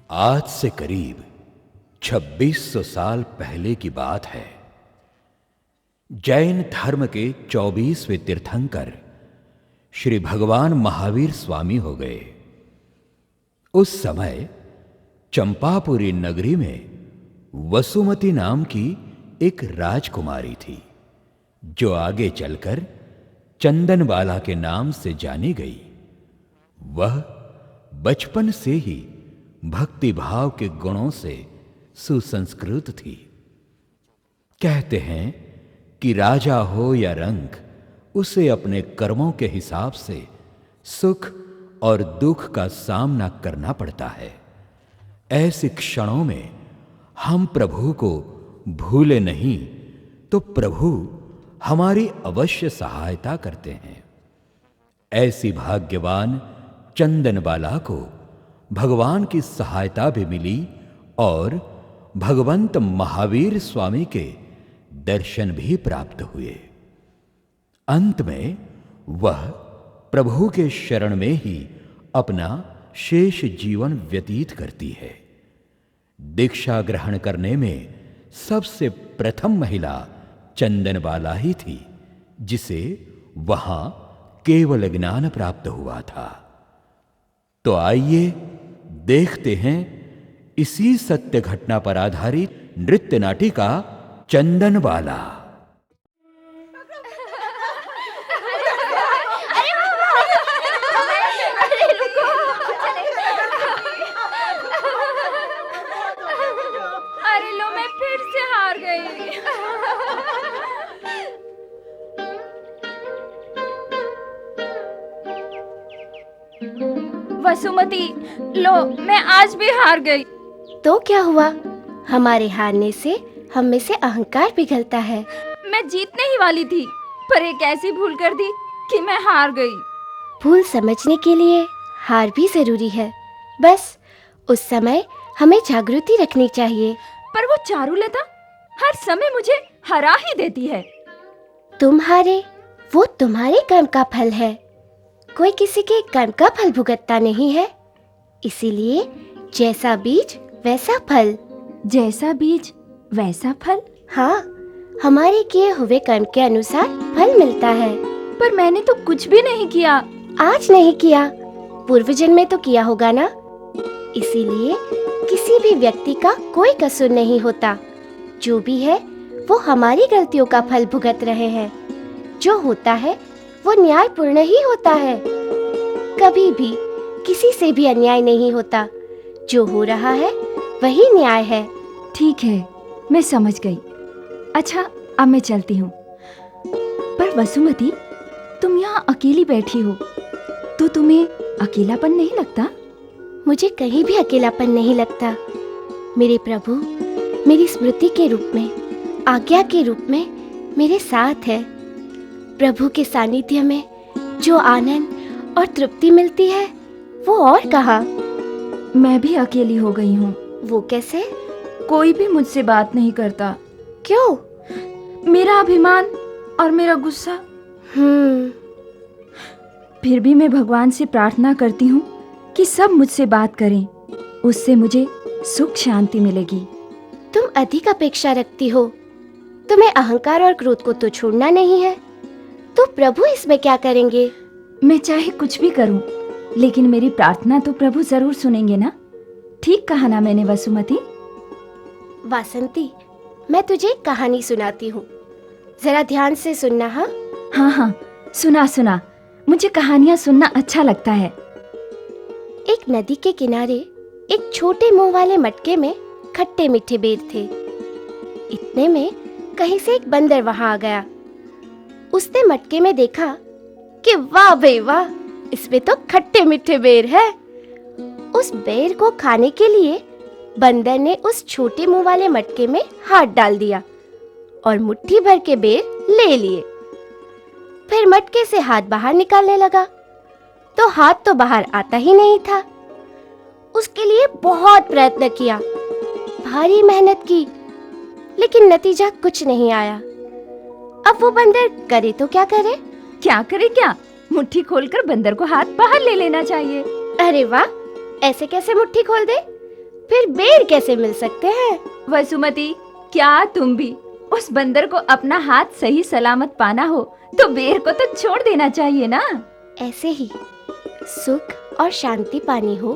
आज से करीब 2600 साल पहले की बात है। जैन धर्म के 24वें तीर्थंकर श्री भगवान महावीर स्वामी हो गए। उस समय चंपापुरी नगरी में वसुमती नाम की एक राजकुमारी थी, जो आगे चलकर चंदनबाला के नाम से जानी गई। वह बचपन से ही भक्ति भाव के गुणों से सुसंस्कृत थी। कहते हैं कि राजा हो या रंक, उसे अपने कर्मों के हिसाब से सुख और दुख का सामना करना पड़ता है। ऐसे क्षणों में हम प्रभु को भूले नहीं तो प्रभु हमारी अवश्य सहायता करते हैं। ऐसी भाग्यवान चंदनबाला को भगवान की सहायता भी मिली और भगवंत महावीर स्वामी के दर्शन भी प्राप्त हुए। अंत में वह प्रभु के शरण में ही अपना शेष जीवन व्यतीत करती है। दीक्षा ग्रहण करने में सबसे प्रथम महिला चंदनबाला ही थी, जिसे वहां केवल ज्ञान प्राप्त हुआ था। तो आइए देखते हैं इसी सत्य घटना पर आधारित नृत्य नाटिका चंदनबाला। अरे लो, मैं फिर से हार गई। वसुमती, लो मैं आज भी हार गई। तो क्या हुआ? हमारे हारने से हम में से अहंकार पिघलता है। मैं जीतने ही वाली थी, पर एक ऐसी भूल कर दी कि मैं हार गई। भूल समझने के लिए हार भी जरूरी है। बस उस समय हमें जागृति रखनी चाहिए। पर वो चारुलता हर समय मुझे हरा ही देती है। तुम हारे, वो तुम्हारे कर्म का फल है। कोई किसी के कर्म का फल भुगतता नहीं है। इसीलिए जैसा बीज वैसा फल। जैसा बीज वैसा फल? हाँ, हमारे किए हुए कर्म के अनुसार फल मिलता है। पर मैंने तो कुछ भी नहीं किया। आज नहीं किया, पूर्व जन्म में तो किया होगा ना। इसीलिए किसी भी व्यक्ति का कोई कसूर नहीं होता। जो भी है वो हमारी गलतियों का फल भुगत रहे हैं। जो होता है वो न्यायपूर्ण ही होता है। कभी भी किसी से भी अन्याय नहीं होता। जो हो रहा है वही न्याय है। ठीक है, मैं समझ गई। अच्छा, अब मैं चलती हूँ। पर वसुमती, तुम यहाँ अकेली बैठी हो तो तुम्हें अकेलापन नहीं लगता? मुझे कहीं भी अकेलापन नहीं लगता। मेरे प्रभु मेरी स्मृति के रूप में, आज्ञा के रूप में मेरे साथ है। प्रभु के सानिध्य में जो आनंद और तृप्ति मिलती है वो और कहाँ। मैं भी अकेली हो गई हूँ। वो कैसे? कोई भी मुझसे बात नहीं करता। क्यों? मेरा अभिमान और मेरा गुस्सा। फिर भी मैं भगवान से प्रार्थना करती हूँ कि सब मुझसे बात करें। उससे मुझे सुख शांति मिलेगी। तुम अधिक अपेक्षा रखती हो। तुम्हें अहंकार और क्रोध को तो छोड़ना नहीं है। तो प्रभु इसमें क्या करेंगे? मैं चाहे कुछ भी करूं, लेकिन मेरी प्रार्थना तो प्रभु जरूर सुनेंगे ना। ठीक कहा ना मैंने वसुमती? वासंती, मैं तुझे एक कहानी सुनाती हूँ, जरा ध्यान से सुनना। हाँ हाँ, सुना। मुझे कहानियाँ सुनना अच्छा लगता है। एक नदी के किनारे एक छोटे मुंह वाले मटके में खट्टे मीठे बेर थे। इतने में कहीं से एक बंदर वहां आ गया। उसने मटके में देखा कि वाह बे वाह, इसमें तो खट्टे मीठे बेर है। उस बेर को खाने के लिए बंदर ने उस छोटे मुंह वाले मटके में हाथ डाल दिया और मुट्ठी भर के बेर ले लिए। फिर मटके से हाथ बाहर निकालने लगा तो हाथ तो बाहर आता ही नहीं था। उसके लिए बहुत प्रयत्न किया, भारी मेहनत की, लेकिन नतीजा कुछ नहीं आया। अब वो बंदर करे तो क्या करे? क्या? मुट्ठी खोलकर बंदर को हाथ बाहर ले लेना चाहिए। अरे वाह, ऐसे कैसे मुट्ठी खोल दे? फिर बेर कैसे मिल सकते हैं? वसुमती, क्या तुम भी उस बंदर को अपना हाथ सही सलामत पाना हो तो बेर को तो छोड़ देना चाहिए ना। ऐसे ही सुख और शांति पानी हो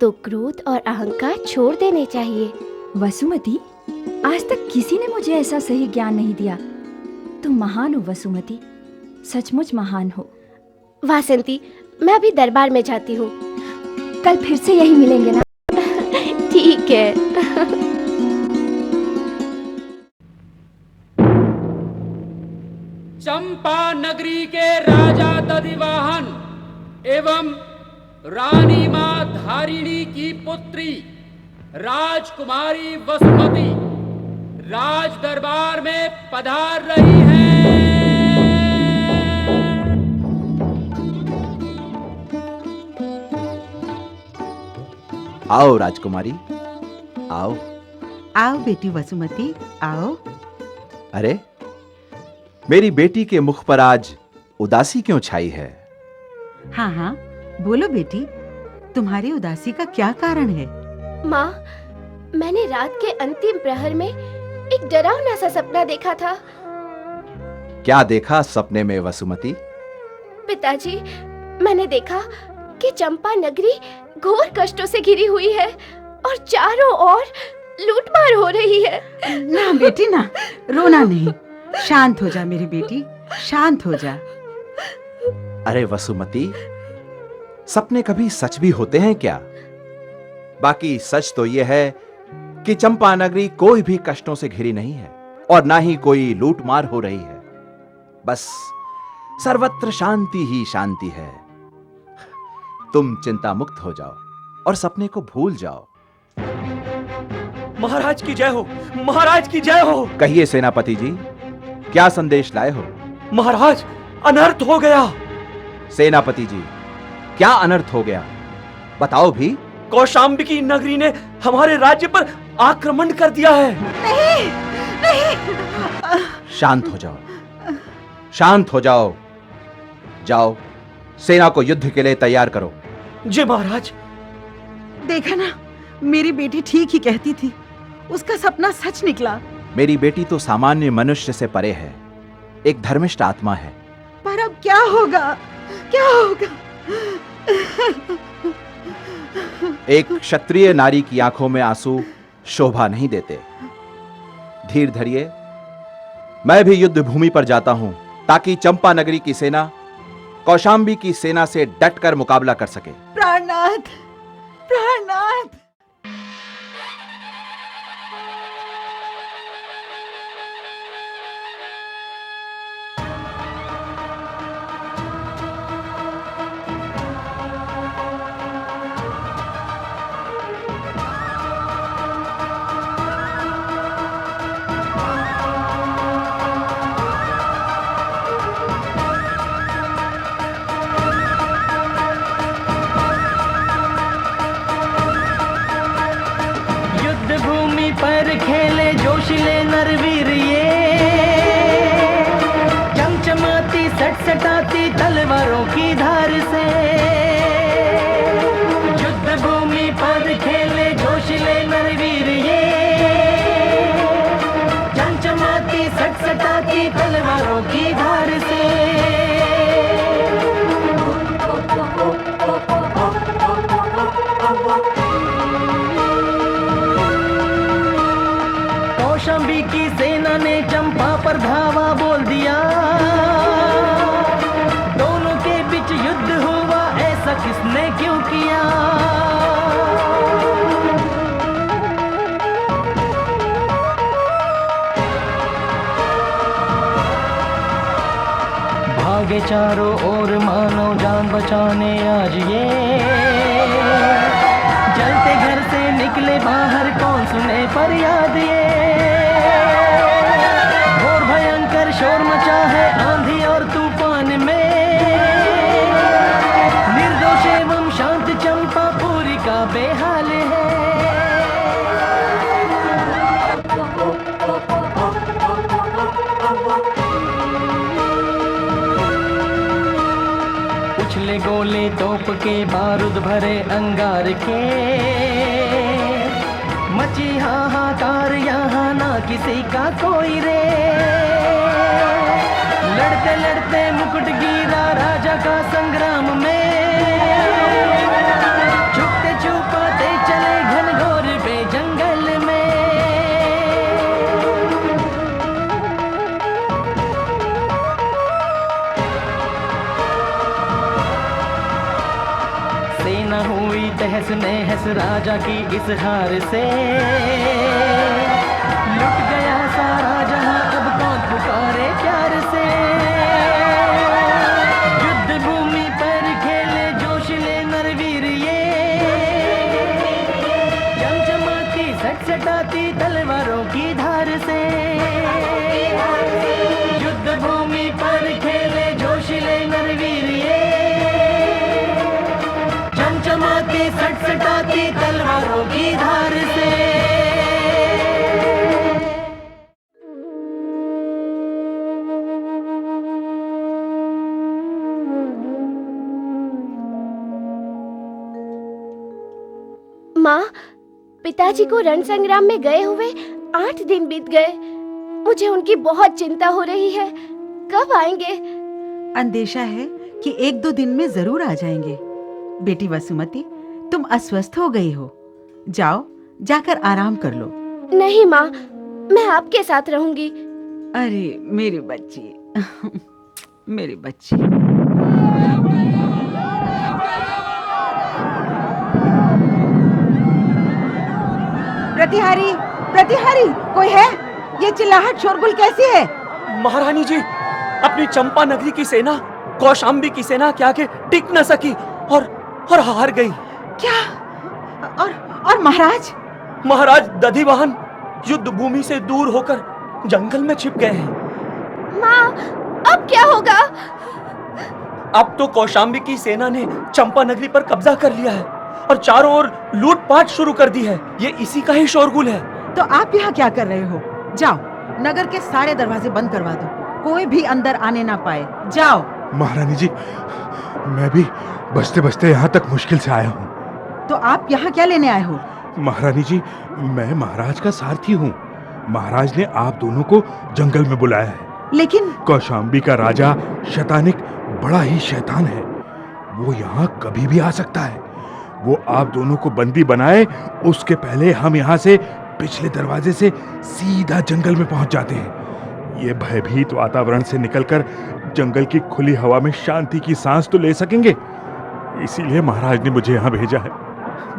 तो क्रोध और अहंकार छोड़ देने चाहिए। वसुमती, आज तक किसी ने मुझे ऐसा सही ज्ञान नहीं दिया। तुम महान हो वसुमती, सचमुच महान हो। वासंती, मैं अभी दरबार में जाती हूँ। कल फिर से यही मिलेंगे ना? ठीक है। चंपा नगरी के राजा दधिवाहन एवं रानी मां धारिणी की पुत्री राजकुमारी वसुमती राज दरबार में पधार रही हैं। आओ राजकुमारी, आओ। आओ बेटी वसुमती, आओ। अरे, मेरी बेटी के मुख पर आज उदासी क्यों छाई है? हाँ हाँ, बोलो बेटी, तुम्हारी उदासी का क्या कारण है? माँ, मैंने रात के अंतिम प्रहर में एक डरावना सा सपना देखा था। क्या देखा सपने में वसुमती? पिताजी, मैंने देखा कि चंपा नगरी घोर कष्टों से घिरी हुई है और चारों ओर लूटमार हो रही है। ना बेटी ना, रोना नहीं। शांत हो जा मेरी बेटी, शांत हो जा। अरे वसुमती, सपने कभी सच भी होते हैं क्या? बाकी सच तो यह है कि चंपा नगरी कोई भी कष्टों से घिरी नहीं है और ना ही कोई लूटमार हो रही है। बस सर्वत्र शांति ही शांति है। तुम चिंता मुक्त हो जाओ और सपने को भूल जाओ। महाराज की जय हो, महाराज की जय हो। कहिए सेनापति जी, क्या संदेश लाए हो? महाराज, अनर्थ हो गया। सेनापति जी, क्या अनर्थ हो गया? बताओ भी। कौशाम्बी नगरी ने हमारे राज्य पर आक्रमण कर दिया है। नहीं, नहीं। शांत हो जाओ, शांत हो जाओ। जाओ, सेना को युद्ध के लिए तैयार करो। जी महाराज। देखा ना, मेरी बेटी ठीक ही कहती थी। उसका सपना सच निकला। मेरी बेटी तो सामान्य मनुष्य से परे है, एक धर्मिष्ठ आत्मा है। पर अब क्या होगा, क्या होगा? एक क्षत्रिय नारी की आंखों में आंसू शोभा नहीं देते। धीर धरिए, मैं भी युद्ध भूमि पर जाता हूं ताकि चंपा नगरी की सेना कौशाम्बी की सेना से डटकर मुकाबला कर सके। प्राणनाथ, प्राणनाथ। पर खेले जोशिले नरवीर ये, चमचमाती सटसटाती तलवारों की धार से। युद्ध भूमि पर खेले जोशिले नरवीर ये, चमचमाती सटसटाती तलवारों की धार से। कौशाम्बी की सेना ने चंपा पर धावा बोल दिया। दोनों के बीच युद्ध हुआ, ऐसा किसने क्यों किया? भागे चारों ओर मानो जान बचाने आज ये, जलते घर से निकले बाहर कौन सुने फरियाद ये। घोर भयंकर शोर मचा है आंधी और तूफान में, निर्दोष एवं शांत चंपा पूरी का बेहाल है। उछले गोले तोप के बारूद भरे अंगार के, मची हाहाकार यहाँ ना किसी का कोई रे। लड़ते लड़ते मुकुट गिरा राजा का संग्राम में, छुपते छुपाते चले घनघोर पे जंगल में। सेना हुई तहस नहस राजा की इस हार से, लुट गया सारा जहां अब कौन पुकारे प्यार से। युद्ध भूमि पर खेले जोशिले नरवीर ये, चमचमाती सटसटाती तलवारों की धार से। युद्ध भूमि पर खेले जोशिले नरवीर ये, चमचमाती सटसटाती तलवारों की धार से। माँ, पिताजी को रण संग्राम में गए हुए 8 दिन बीत गए। मुझे उनकी बहुत चिंता हो रही है। कब आएंगे? अंदेशा है कि 1-2 दिन में जरूर आ जाएंगे। बेटी वसुमती, तुम अस्वस्थ हो गई हो, जाओ जाकर आराम कर लो। नहीं माँ, मैं आपके साथ रहूंगी। अरे मेरी बच्ची, मेरी बच्ची। प्रतिहारी, प्रतिहारी, कोई है? ये चिल्लाहट शोरगुल कैसी है? महारानी जी, अपनी चंपा नगरी की सेना कौशाम्बी की सेना के आगे टिक न सकी और हार गई। क्या? और महाराज? महाराज दधिवाहन युद्ध भूमि से दूर होकर जंगल में छिप गए हैं। माँ, अब क्या होगा? अब तो कौशाम्बी की सेना ने चंपा नगरी पर कब्जा कर लिया है और चारों ओर लूटपाट शुरू कर दी है। ये इसी का ही शोरगुल है। तो आप यहाँ क्या कर रहे हो? जाओ, नगर के सारे दरवाजे बंद करवा दो, कोई भी अंदर आने ना पाए। जाओ। महारानी जी, मैं भी बचते बचते यहाँ तक मुश्किल से आया हूँ। तो आप यहाँ क्या लेने आए हो? महारानी जी, मैं महाराज का सारथी हूँ। महाराज ने आप दोनों को जंगल में बुलाया है। लेकिन कौशाम्बी का राजा शतानिक बड़ा ही शैतान है। वो यहाँ कभी भी आ सकता है। वो आप दोनों को बंदी बनाए उसके पहले हम यहाँ से पिछले दरवाजे से सीधा जंगल में पहुंच जाते हैं। ये भयभीत वातावरण से निकलकर जंगल की खुली हवा में शांति की सांस तो ले सकेंगे। इसीलिए महाराज ने मुझे यहाँ भेजा है।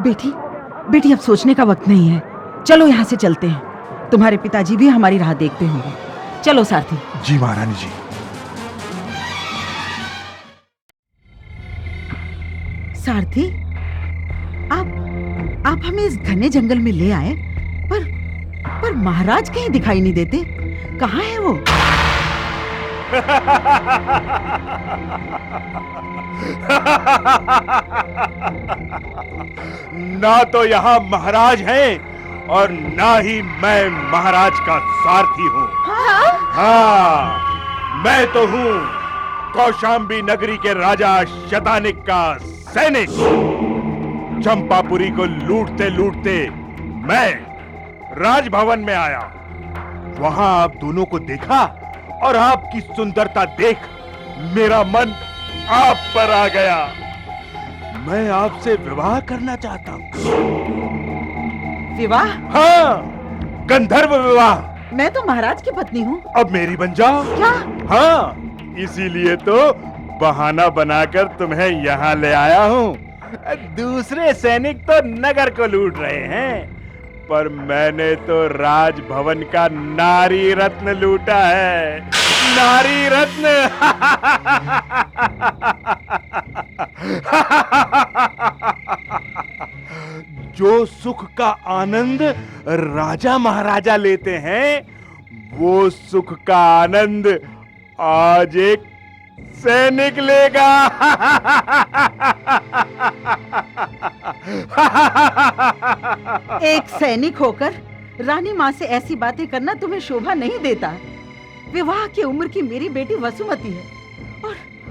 बेटी, अब सोचने का वक्त नहीं है। चलो यहाँ से चलते हैं। तुम्हारे पिताजी भी हमारी राह देखते होंगे। चलो सारथी। जी महारानी जी। सारथी, आप हमें इस घने जंगल में ले आए, पर महाराज कहीं दिखाई नहीं देते। कहाँ है वो? ना तो यहाँ महाराज हैं और ना ही मैं महाराज का सारथी हूँ। हाँ, मैं तो हूँ कौशाम्बी नगरी के राजा शतानिक का सैनिक। चंपापुरी को लूटते लूटते मैं राजभवन में आया। वहां आप दोनों को देखा और आपकी सुंदरता देख मेरा मन आप पर आ गया। मैं आपसे विवाह करना चाहता हूँ। विवाह? हाँ, गंधर्व विवाह। मैं तो महाराज की पत्नी हूँ। अब मेरी बन जाओ। क्या? हाँ, इसीलिए तो बहाना बनाकर तुम्हें यहाँ ले आया हूँ। दूसरे सैनिक तो नगर को लूट रहे हैं, पर मैंने तो राजभवन का नारी रत्न लूटा है। नारी रत्न। जो सुख का आनंद राजा महाराजा लेते हैं, वो सुख का आनंद आज एक सैनिक लेगा। एक सैनिक होकर रानी माँ से ऐसी बातें करना तुम्हें शोभा नहीं देता। विवाह की उम्र की मेरी बेटी वसुमती है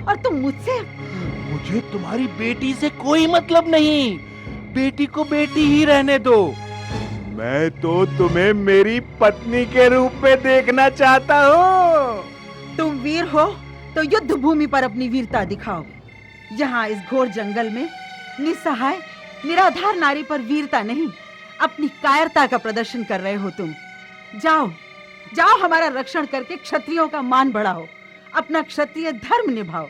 और तुम मुझसे? मुझे तुम्हारी बेटी से कोई मतलब नहीं। बेटी को बेटी ही रहने दो। मैं तो तुम्हें मेरी पत्नी के रूप में देखना चाहता हूँ। तुम वीर हो तो युद्ध भूमि पर अपनी वीरता दिखाओ। यहाँ इस घोर जंगल में निस्सहाय निराधार नारी पर वीरता नहीं, अपनी कायरता का प्रदर्शन कर रहे हो तुम। जाओ जाओ, हमारा रक्षण करके क्षत्रियों का मान बढ़ाओ, अपना क्षत्रिय धर्म निभाओ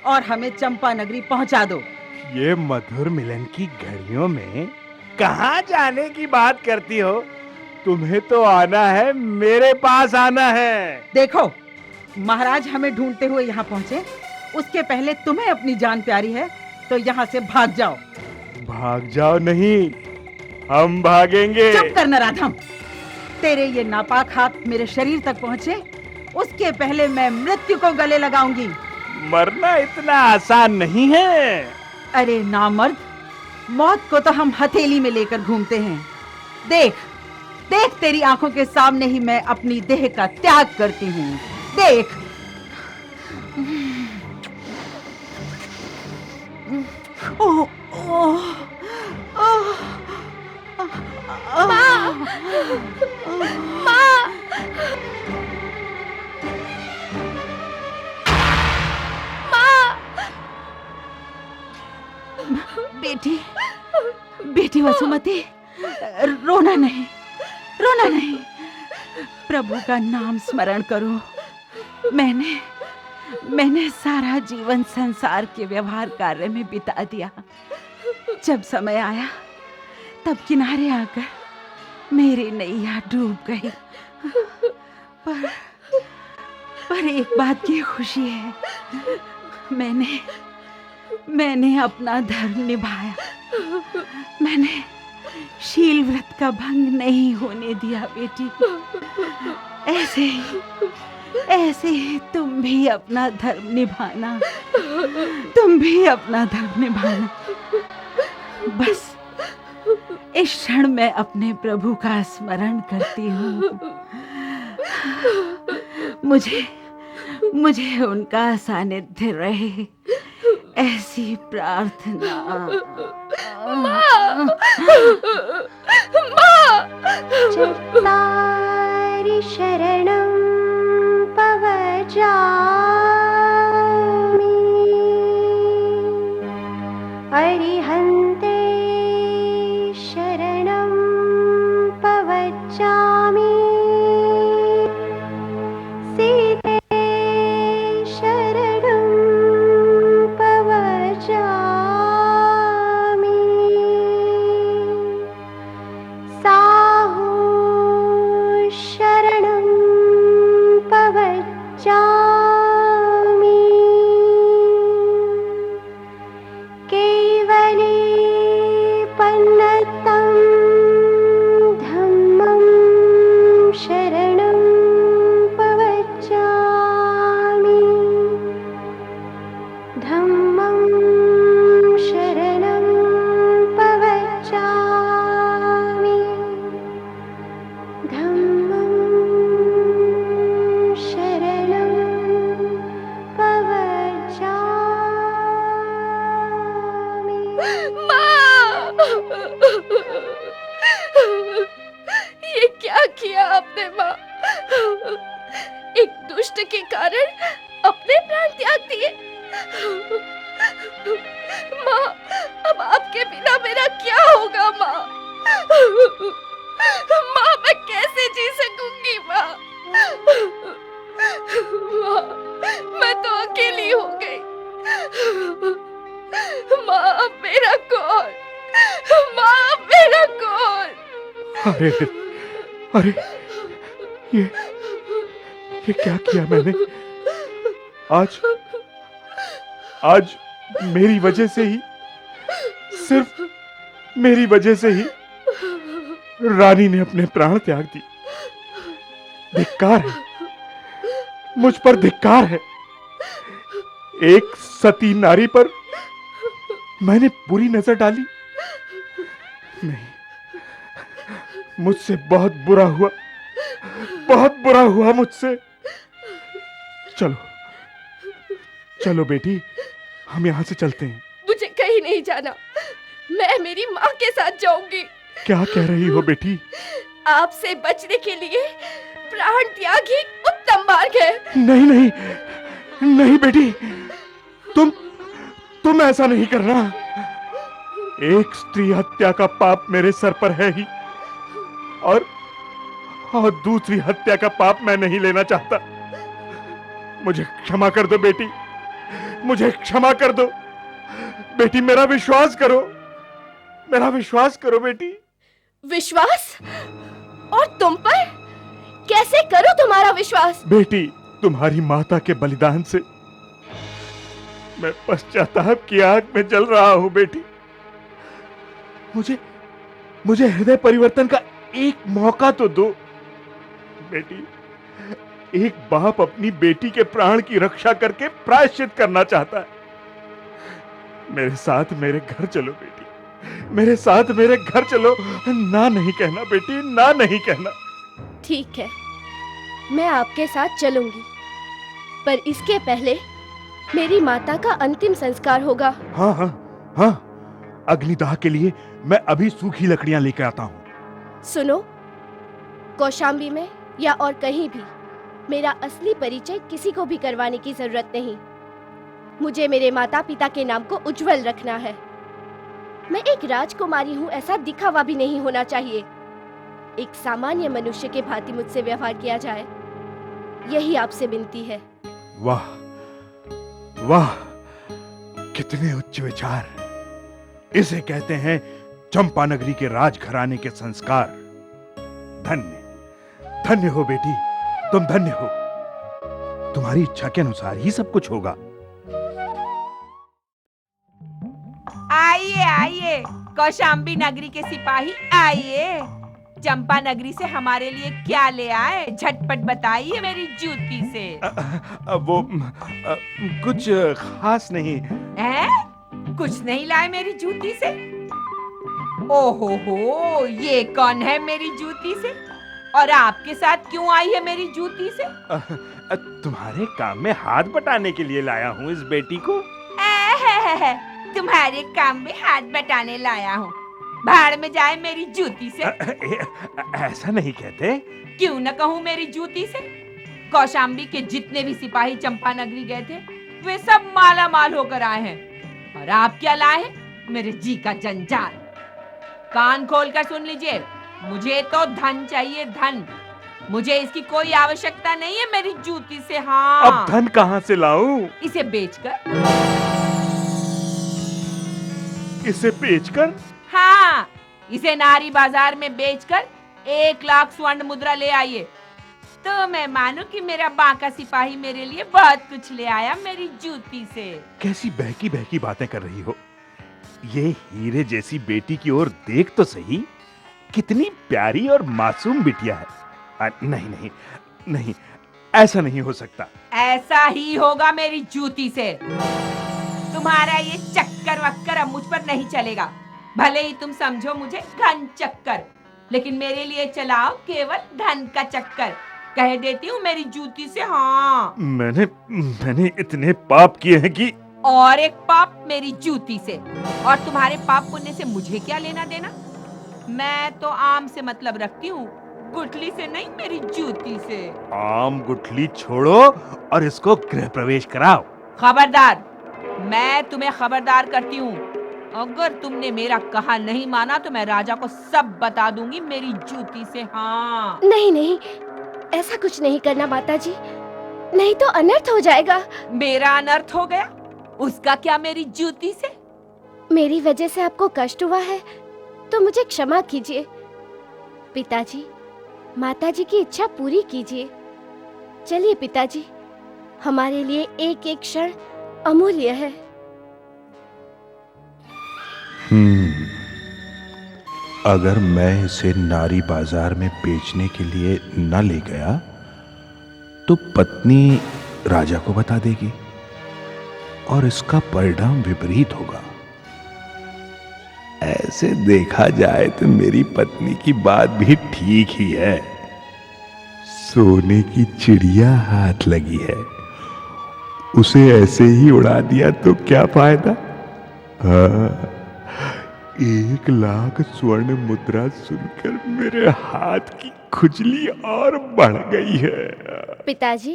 और हमें चंपा नगरी पहुंचा दो। ये मधुर मिलन की घड़ियों में कहाँ जाने की बात करती हो? तुम्हें तो आना है, मेरे पास आना है। देखो, महाराज हमें ढूंढते हुए यहाँ पहुँचे, उसके पहले तुम्हें अपनी जान प्यारी है तो यहाँ से भाग जाओ। भाग जाओ नहीं, हम भागेंगे। चुप कर नराधम, तेरे ये नापाक हाथ मेरे शरीर तक पहुँचे उसके पहले मैं मृत्यु को गले लगाऊंगी। मरना इतना आसान नहीं है। अरे नामर्द, मौत को तो हम हथेली में लेकर घूमते हैं। देख देख, तेरी आंखों के सामने ही मैं अपनी देह का त्याग करती हूँ। देख। ओह ओह ओह, माँ! माँ! बेटी, बेटी वसुमती, रोना नहीं, रोना नहीं। प्रभु का नाम स्मरण करो। मैंने सारा जीवन संसार के व्यवहार कार्य में बिता दिया। जब समय आया तब किनारे आकर मेरी नैया डूब गई। पर एक बात की खुशी है, मैंने अपना धर्म निभाया। मैंने शील व्रत का भंग नहीं होने दिया बेटी। ऐसे ही तुम भी अपना धर्म निभाना, तुम भी अपना धर्म निभाना। बस इस क्षण मैं अपने प्रभु का स्मरण करती हूँ। मुझे उनका सानिध्य रहे, ऐसी प्रार्थना। माँ! चत्तारि शरणं पवजामि, अरिहन्ते शरणं पवजामि, सीते शरणं पवजामि, साहू शरणं पवजामि, केवली पन्नतं धम्मं शरणं पवजामि, धम्मं शरणं पवजामि, धम्मं शरणं पवजामि। ये क्या किया आपने माँ? एक दुष्ट के कारण अपने प्राण त्याग दिए। माँ, अब आपके बिना मेरा क्या होगा माँ? माँ, मैं कैसे जी सकूंगी माँ? माँ, मैं तो अकेली हो गई। माँ, अब मेरा कौन? माँ, अब मेरा कौन? अरे अरे, ये क्या किया मैंने? आज मेरी वजह से ही, सिर्फ मेरी वजह से ही रानी ने अपने प्राण त्याग दिए। धिक्कार है, मुझ पर धिक्कार है। एक सती नारी पर मैंने बुरी नजर डाली। नहीं, मुझसे बहुत बुरा हुआ, बहुत बुरा हुआ मुझसे। चलो चलो बेटी, हम यहाँ से चलते हैं। मुझे कहीं नहीं जाना। मैं मेरी माँ के साथ जाऊंगी। क्या कह रही हो बेटी? आपसे बचने के लिए प्राण त्याग ही उत्तम मार्ग है। नहीं नहीं नहीं बेटी, तुम ऐसा नहीं करना। एक स्त्री हत्या का पाप मेरे सर पर है ही, और दूसरी हत्या का पाप मैं नहीं लेना चाहता। मुझे क्षमा कर दो बेटी, मुझे क्षमा कर दो बेटी। मेरा विश्वास करो, मेरा विश्वास करो बेटी। विश्वास? और तुम पर? कैसे करूं तुम्हारा विश्वास? बेटी, तुम्हारी माता के बलिदान से मैं पश्चाताप की आग में जल रहा हूं बेटी। मुझे हृदय परिवर्तन का एक मौका तो दो बेटी। एक बाप अपनी बेटी के प्राण की रक्षा करके प्रायश्चित करना चाहता है। मेरे साथ मेरे घर चलो बेटी, मेरे साथ मेरे घर चलो। ना नहीं कहना बेटी, ना नहीं कहना। ठीक है, मैं आपके साथ चलूंगी, पर इसके पहले मेरी माता का अंतिम संस्कार होगा। हाँ हाँ हाँ, अग्निदाह के लिए मैं अभी सूखी लकड़ियां लेकर आता हूँ। सुनो, कौशाम्बी में या और कहीं भी मेरा असली परिचय किसी को भी करवाने की जरूरत नहीं। मुझे मेरे माता पिता के नाम को उज्जवल रखना है। मैं एक राजकुमारी हूँ ऐसा दिखावा भी नहीं होना चाहिए। एक सामान्य मनुष्य के भांति मुझसे व्यवहार किया जाए, यही आपसे विनती है। वाह वाह, कितने उच्च विचार। इसे कहते हैं चंपानगरी के राजघराने के संस्कार। धन्य धन्य हो बेटी, तुम धन्य हो। तुम्हारी इच्छा के अनुसार ही सब कुछ होगा। आइए आइए कौशाम्बी नगरी के सिपाही, आइए। चंपा नगरी से हमारे लिए क्या ले आए, झटपट बताइए मेरी जूती से। वो कुछ खास नहीं। हैं? कुछ नहीं लाए मेरी जूती से? ओहो हो, ये कौन है मेरी जूती से, और आपके साथ क्यों आई है मेरी जूती से? तुम्हारे काम में हाथ बटाने के लिए लाया हूँ इस बेटी को। तुम्हारे काम में हाथ बटाने लाया हूँ, भाड़ में जाए मेरी जूती से। ऐसा नहीं कहते। क्यों न कहूँ मेरी जूती से? कौशाम्बी के जितने भी सिपाही चंपा नगरी गए थे, वे सब माला माल होकर आए हैं, और आप क्या लाए हैं? मेरे जी का जंजाल। कान खोल कर सुन लीजिए, मुझे तो धन चाहिए, धन। मुझे इसकी कोई आवश्यकता नहीं है मेरी जूती से। हाँ, अब धन कहाँ से लाऊं? इसे बेचकर। इसे बेचकर? हाँ, इसे नारी बाजार में बेचकर 1 लाख स्वर्ण मुद्रा ले आइए, तो मैं मानूं कि मेरा बांका सिपाही मेरे लिए बहुत कुछ ले आया मेरी जूती से। कैसी बहकी बहकी बातें कर रही हो। ये हीरे जैसी बेटी की ओर देख तो सही, कितनी प्यारी और मासूम बिटिया है। नहीं नहीं नहीं, ऐसा नहीं हो सकता। ऐसा ही होगा मेरी जूती से। तुम्हारा ये चक्कर वक्कर अब मुझ पर नहीं चलेगा। भले ही तुम समझो मुझे घन चक्कर, लेकिन मेरे लिए चलाओ केवल धन का चक्कर। कह देती हूँ मेरी जूती से। हाँ, मैंने इतने पाप किए हैं कि। और एक पाप मेरी जूती से, और तुम्हारे पाप पुण्य से मुझे क्या लेना देना? मैं तो आम से मतलब रखती हूँ, गुठली से नहीं, मेरी जूती से। आम गुठली छोड़ो और इसको गृह प्रवेश कराओ। खबरदार, मैं तुम्हें खबरदार करती हूँ। अगर तुमने मेरा कहा नहीं माना तो मैं राजा को सब बता दूंगी मेरी जूती से। हाँ, नहीं नहीं, ऐसा कुछ नहीं करना माताजी, नहीं तो अनर्थ हो जाएगा। मेरा अनर्थ हो गया? उसका क्या मेरी जूती से? मेरी वजह से आपको कष्ट हुआ है तो मुझे क्षमा कीजिए। पिताजी, माताजी की इच्छा पूरी कीजिए। चलिए पिताजी, हमारे लिए एक एक क्षण अमूल्य है। अगर मैं इसे नारी बाजार में बेचने के लिए न ले गया तो पत्नी राजा को बता देगी और इसका परिणाम विपरीत होगा। ऐसे देखा जाए तो मेरी पत्नी की बात भी ठीक ही है। सोने की चिड़िया हाथ लगी है, उसे ऐसे ही उड़ा दिया तो क्या फायदा। हाँ, 1,00,000 स्वर्ण मुद्रा सुनकर मेरे हाथ की खुजली और बढ़ गई है। पिताजी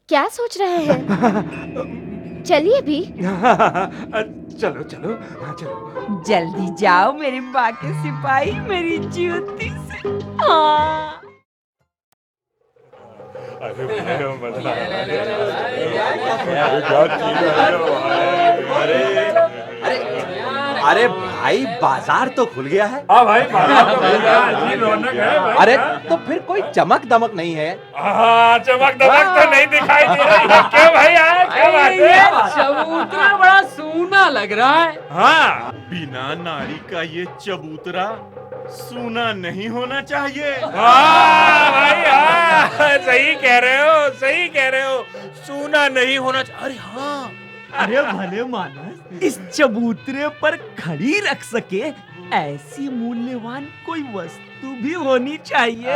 क्या सोच रहे हैं? चलिए भी। चलो चलो चलो। जल्दी जाओ मेरे बाके सिपाही, मेरी जूती से। हाँ। अरे भाई बाजार तो खुल गया है। हाँ भाई, बाजार तो खुल गया है, जी रौनक है भाई। अरे तो फिर कोई चमक दमक नहीं है? हाँ, चमक दमक तो नहीं दिखाई दे रही है। क्यों भाई आए? क्या बात है? ये चबूतरा बड़ा सूना लग रहा है। हाँ, बिना नारी का ये चबूतरा सूना नहीं होना चाहिए। हाँ भाई, हाँ, सही कह रहे हो, सही कह रहे हो, सूना नहीं होना चाहिए। अरे हाँ, अरे भले मानस, इस चबूतरे पर खड़ी रख सके ऐसी मूल्यवान कोई वस्तु भी होनी चाहिए।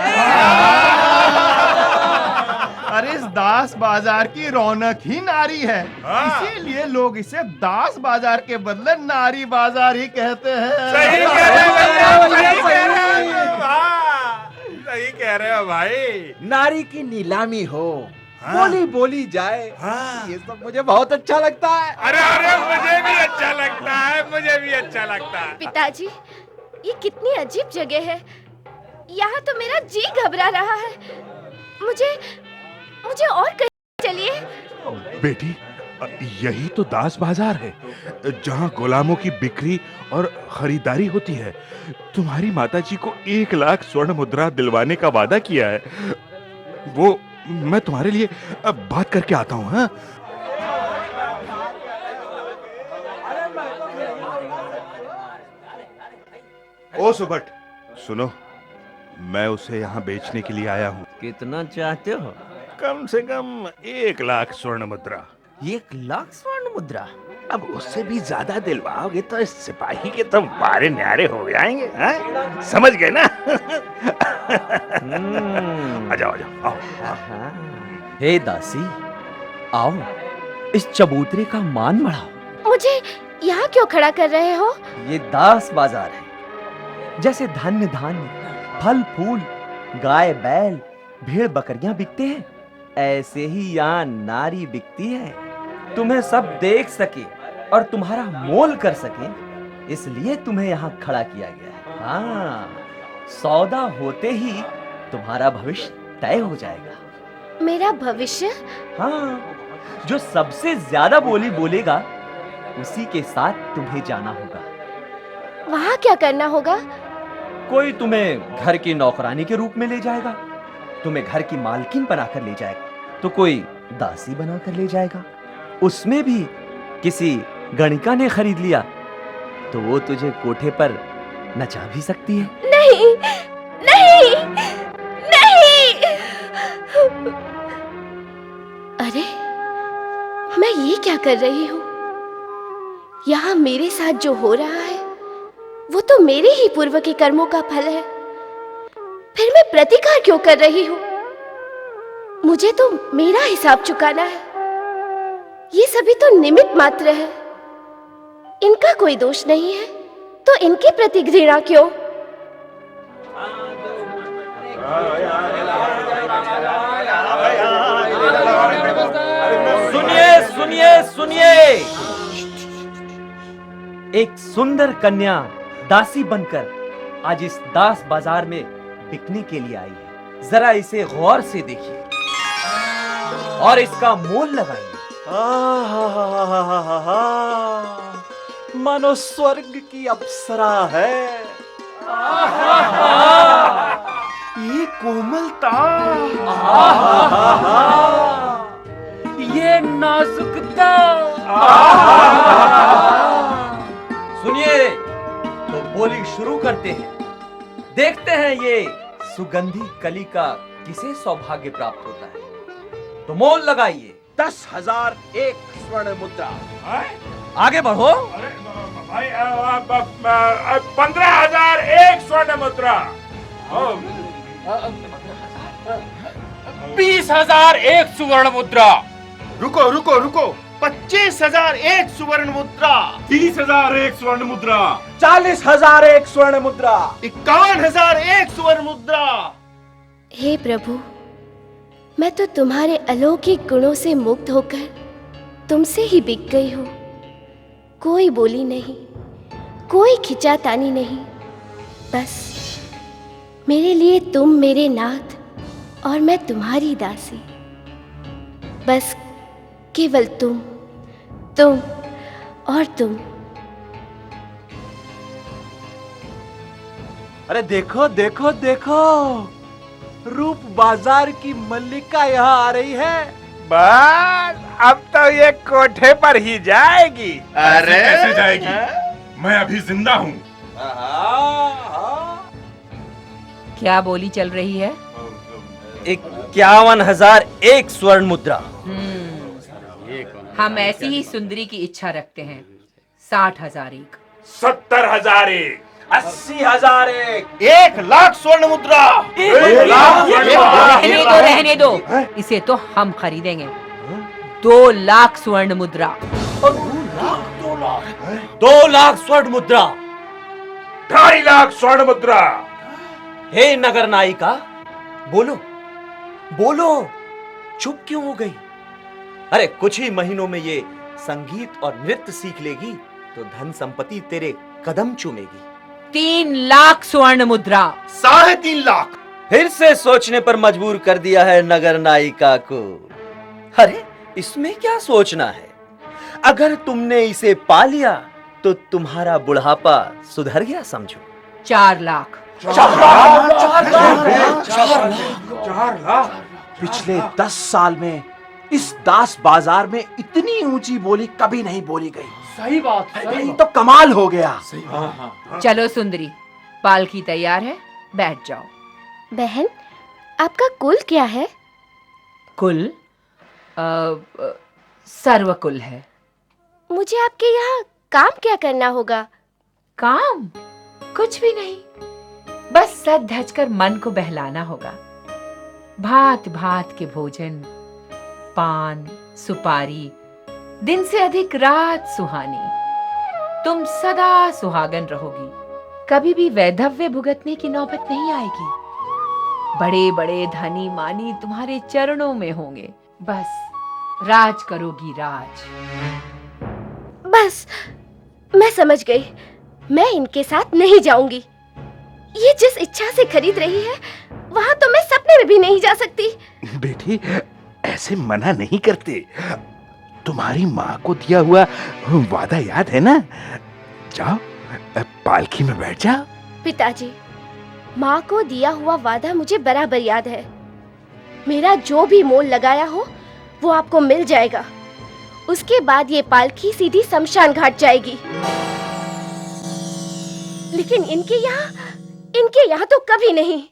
अरे इस दास बाजार की रौनक ही नारी है, इसीलिए लोग इसे दास बाजार के बदले नारी बाजार ही कहते हैं। सही कह रहे हो भैया, सही कह रहे हो। हाँ, सही कह रहे हो भाई। नारी की नीलामी हो, बोली बोली जाए, ये सब मुझे बहुत अच्छा लगता है। अरे अरे, मुझे भी अच्छा लगता है, मुझे भी अच्छा लगता है। पिताजी ये कितनी अजीब जगह है, यहाँ तो मेरा जी घबरा रहा है। मुझे और कहीं चलिए। बेटी, यही तो दास बाजार है, जहाँ गुलामों की बिक्री और खरीदारी होती है। तुम्हारी माताजी को 1,00,000 स्वर्ण मुद्रा दिलवाने का वादा किया है। वो मैं तुम्हारे लिए अब बात करके आता हूँ। हाँ, ओ सुबट, सुनो, मैं उसे यहाँ बेचने के लिए आया हूँ। कितना चाहते हो? कम से कम 1,00,000 स्वर्ण मुद्रा। 1,00,000 स्वर्ण मुद्रा? अब उससे भी ज्यादा दिलवाओगे तो इस सिपाही के तो बारे न्यारे हो जाएंगे। हाँ? समझ गए ना? आ जाओ, आ जाओ, आओ। हे दासी, आओ, इस चबूतरे का मान बढ़ाओ। मुझे यहाँ क्यों खड़ा कर रहे हो? ये दास बाजार है। जैसे धन्य धान्य, फल फूल, गाय बैल, भेड़ बकरियां बिकते हैं, ऐसे ही यहाँ नारी बिकती है। तुम्हें सब देख सके और तुम्हारा मोल कर सके, इसलिए तुम्हें यहाँ खड़ा किया गया है। हाँ, सौदा होते ही तुम्हारा भविष्य तय हो जाएगा। मेरा भविष्य? हाँ, जो सबसे ज्यादा बोली बोलेगा उसी के साथ तुम्हें जाना होगा। वहाँ क्या करना होगा? कोई तुम्हें घर की नौकरानी के रूप में ले जाएगा, तुम्हें घर की मालकिन बनाकर ले जाएगा, तो कोई दासी बनाकर ले जाएगा। उसमें भी किसी गणिका ने खरीद लिया तो वो तुझे कोठे पर नचा भी सकती है। नहीं, नहीं, नहीं। अरे मैं ये क्या कर रही हूँ? यहाँ मेरे साथ जो हो रहा है वो तो मेरे ही पूर्व के कर्मों का फल है। फिर मैं प्रतिकार क्यों कर रही हूँ? मुझे तो मेरा हिसाब चुकाना है। ये सभी तो निमित्त मात्र है, इनका कोई दोष नहीं है, तो इनके प्रति घृणा क्यों? सुनिए सुनिए सुनिए, एक सुंदर कन्या दासी बनकर आज इस दास बाजार में बिकने के लिए आई है। जरा इसे गौर से देखिए और इसका मोल लगाइए। मानो स्वर्ग की अप्सरा है। ये कोमलता, ये नाजुकता। सुनिए तो बोली शुरू करते हैं। देखते हैं ये सुगंधी कली का किसे सौभाग्य प्राप्त होता है। तो मोल लगाइए। 10,000 एक स्वर्ण मुद्रा। आगे बढ़ो। अरे भाई, 15,000 एक स्वर्ण मुद्रा। 20,000 एक सुवर्ण मुद्रा। रुको रुको रुको, 25,001 स्वर्ण मुद्रा, 30,001 स्वर्ण मुद्रा, 40,001 स्वर्ण मुद्रा, 51,001 स्वर्ण मुद्रा। हे प्रभु, मैं तो तुम्हारे अलौकिक गुणों से मुग्ध होकर तुमसे ही बिक गई हूँ। कोई बोली नहीं, कोई खिंचातानी नहीं, बस मेरे लिए तुम मेरे नाथ और मैं तुम्हारी दासी। बस केवल तुम और तुम। अरे देखो देखो देखो, रूप बाजार की मल्लिका यहाँ आ रही है। बस अब तो ये कोठे पर ही जाएगी। अरे कैसे जाएगी? मैं अभी जिंदा हूँ। क्या बोली चल रही है? 51,001 स्वर्ण मुद्रा। हम ऐसी ही सुंदरी की इच्छा रखते हैं। 60,001, 70,001, 80,001, 1,00,000 स्वर्ण मुद्रा। रहने दो, इसे तो हम खरीदेंगे। 2,00,000 स्वर्ण मुद्रा। 2,00,000 स्वर्ण मुद्रा। 2,50,000 स्वर्ण मुद्रा। हे नगर नायिका, बोलो बोलो, चुप क्यों हो गई? अरे कुछ ही महीनों में ये संगीत और नृत्य सीख लेगी तो धन संपत्ति तेरे कदम चूमेगी। 3,00,000 स्वर्ण मुद्रा। 3.5 लाख। फिर से सोचने पर मजबूर कर दिया है नगर नायिका को। अरे इसमें क्या सोचना है? अगर तुमने इसे पा लिया तो तुम्हारा बुढ़ापा सुधर गया समझो। 4,00,000। 4 लाख। पिछले 10 साल में इस दास बाजार में इतनी ऊंची बोली कभी नहीं बोली गई। सही बात, ये तो कमाल हो गया। चलो सुंदरी, पालकी तैयार है, बैठ जाओ। बहन, आपका कुल क्या है? कुल सर्वकुल है। मुझे आपके यहाँ काम क्या करना होगा? काम कुछ भी नहीं, बस सज धज कर मन को बहलाना होगा। भांत भांत के भोजन, पान सुपारी, दिन से अधिक रात सुहानी। तुम सदा सुहागन रहोगी, कभी भी वैधव्य भुगतने की नौबत नहीं आएगी। बड़े बड़े धनी मानी तुम्हारे चरणों में होंगे, बस राज करोगी राज। बस मैं समझ गई, मैं इनके साथ नहीं जाऊंगी। ये जिस इच्छा से खरीद रही है वहां तो मैं सपने में भी नहीं जा सकती। बेटी, ऐसे मना नहीं करते। तुम्हारी माँ को दिया हुआ वादा याद है ना? जाओ, पालकी में बैठ जाओ। पिताजी, माँ को दिया हुआ वादा मुझे बराबर याद है। मेरा जो भी मोल लगाया हो वो आपको मिल जाएगा। उसके बाद ये पालकी सीधी शमशान घाट जाएगी। लेकिन इनके यहाँ तो कभी नहीं।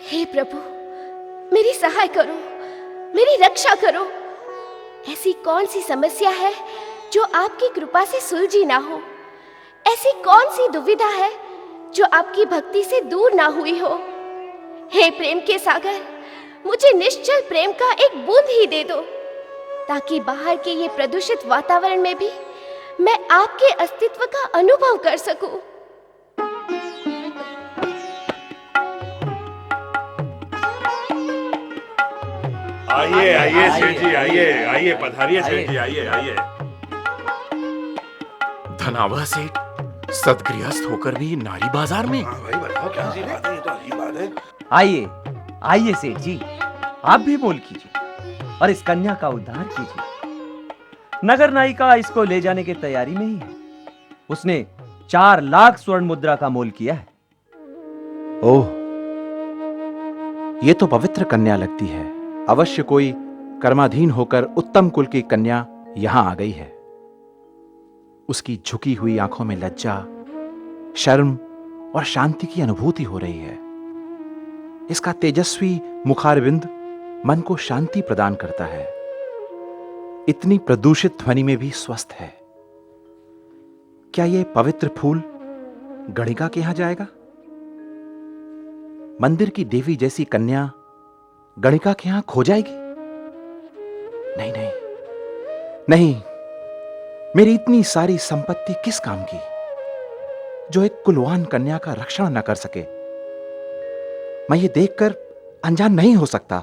हे प्रभु, मेरी सहाय करो, मेरी रक्षा करो। ऐसी कौन सी समस्या है जो आपकी कृपा से सुलझी ना हो? ऐसी कौन सी दुविधा है जो आपकी भक्ति से दूर ना हुई हो? हे प्रेम के सागर, मुझे निश्चल प्रेम का एक बूंद ही दे दो, ताकि बाहर के ये प्रदूषित वातावरण में भी मैं आपके अस्तित्व का अनुभव कर सकूं। आइए आइए सेठ जी, आइए आइए, पधारिए सेठ जी, आइए आइए। धनावा सेठ सदगृहस्थ होकर भी नारी बाजार में। भाई बताओ, क्या सी बात है? ये तो अजीब बात है। आइए आइए सेठ जी, आप भी मोल कीजिए और इस कन्या का उद्धार कीजिए। नगर नायिका इसको ले जाने की तैयारी में ही है। उसने 4,00,000 स्वर्ण मुद्रा का मोल किया है। ओह, ये तो पवित्र कन्या लगती है। अवश्य कोई कर्माधीन होकर उत्तम कुल की कन्या यहां आ गई है। उसकी झुकी हुई आंखों में लज्जा, शर्म और शांति की अनुभूति हो रही है। इसका तेजस्वी मुखारविंद मन को शांति प्रदान करता है। इतनी प्रदूषित ध्वनि में भी स्वस्थ है। क्या यह पवित्र फूल गणिका के यहां जाएगा? मंदिर की देवी जैसी कन्या गणिका के यहां खो जाएगी? नहीं नहीं, नहीं, मेरी इतनी सारी संपत्ति किस काम की जो एक कुलवान कन्या का रक्षण न कर सके। मैं ये देखकर अनजान नहीं हो सकता।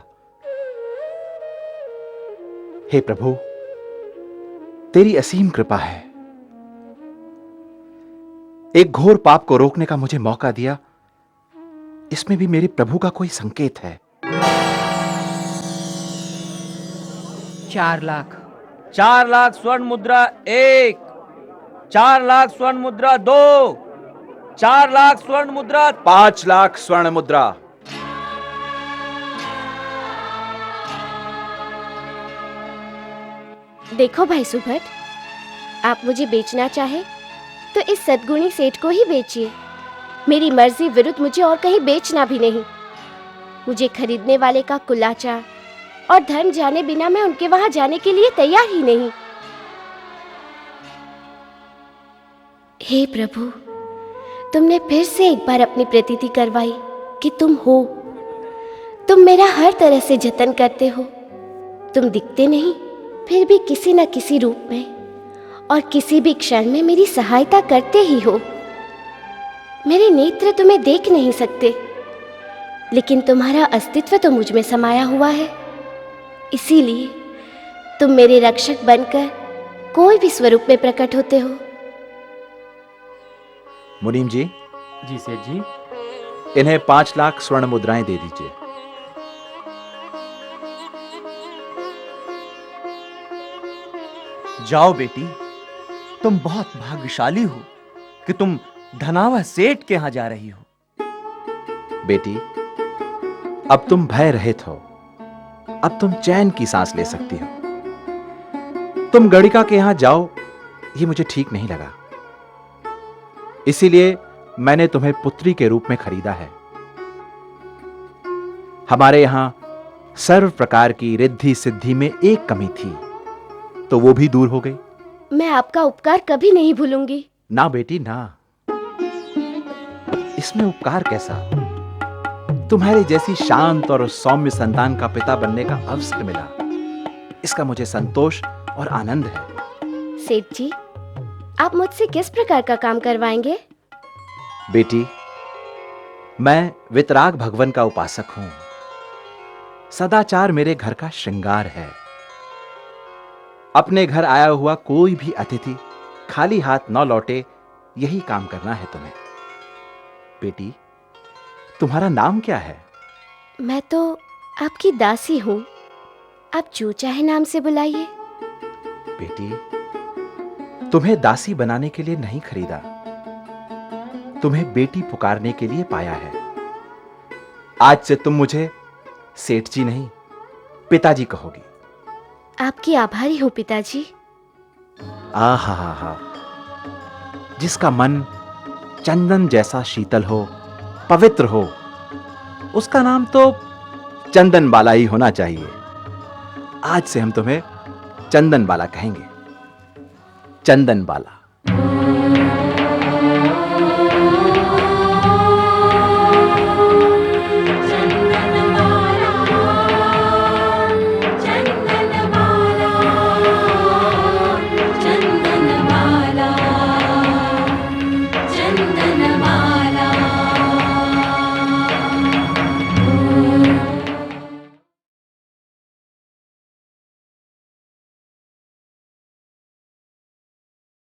हे प्रभु, तेरी असीम कृपा है। एक घोर पाप को रोकने का मुझे मौका दिया, इसमें भी मेरे प्रभु का कोई संकेत है। 4 लाख। 4 लाख स्वर्ण मुद्रा 1, 4 लाख स्वर्ण मुद्रा 2, 4 लाख स्वर्ण मुद्रा 5 लाख स्वर्ण मुद्रा। देखो भाई सुभट, आप मुझे बेचना चाहे तो इस सद्गुणी सेठ को ही बेचिए। मेरी मर्जी विरुद्ध मुझे और कहीं बेचना भी नहीं। मुझे खरीदने वाले का कुलाचा और धन जाने बिना मैं उनके वहां जाने के लिए तैयार ही नहीं। हे प्रभु, तुमने फिर से एक बार अपनी प्रतीति करवाई कि तुम हो। तुम मेरा हर तरह से जतन करते हो। तुम दिखते नहीं, फिर भी किसी न किसी रूप में और किसी भी क्षण में मेरी सहायता करते ही हो। मेरे नेत्र तुम्हें देख नहीं सकते, लेकिन तुम्हारा अस्तित्व तो मुझ में समाया हुआ है। इसीलिए तुम मेरे रक्षक बनकर कोई भी स्वरूप में प्रकट होते हो। मुनीम जी। जी सेठ जी। इन्हें 5 लाख स्वर्ण मुद्राएं दे दीजिए। जाओ बेटी, तुम बहुत भाग्यशाली हो कि तुम धनावा सेठ के यहां जा रही हो। बेटी, अब तुम भय रहित हो। अब तुम चैन की सांस ले सकती हो। तुम गणिका के यहां जाओ, ये मुझे ठीक नहीं लगा। इसीलिए मैंने तुम्हें पुत्री के रूप में खरीदा है। हमारे यहां सर्व प्रकार की रिद्धि सिद्धि में एक कमी थी, तो वो भी दूर हो गई। मैं आपका उपकार कभी नहीं भूलूंगी। ना बेटी ना, इसमें उपकार कैसा? तुम्हारे जैसी शांत और सौम्य संतान का पिता बनने का अवसर मिला, इसका मुझे संतोष और आनंद है। सेठ जी, आप मुझसे किस प्रकार का काम करवाएंगे? बेटी, मैं वितराग भगवान का उपासक हूं। सदाचार मेरे घर का श्रृंगार है। अपने घर आया हुआ कोई भी अतिथि खाली हाथ न लौटे, यही काम करना है तुम्हें। बेटी, तुम्हारा नाम क्या है? मैं तो आपकी दासी हूं। आप जो चाहे नाम से बुलाइए। बेटी, तुम्हें दासी बनाने के लिए नहीं खरीदा, तुम्हें बेटी पुकारने के लिए पाया है। आज से तुम मुझे सेठ जी नहीं, पिताजी कहोगी। आपकी आभारी हूं पिताजी। आहा हा हा, जिसका मन चंदन जैसा शीतल हो, पवित्र हो, उसका नाम तो चंदन बाला ही होना चाहिए। आज से हम तुम्हें चंदन बाला कहेंगे। चंदन बाला।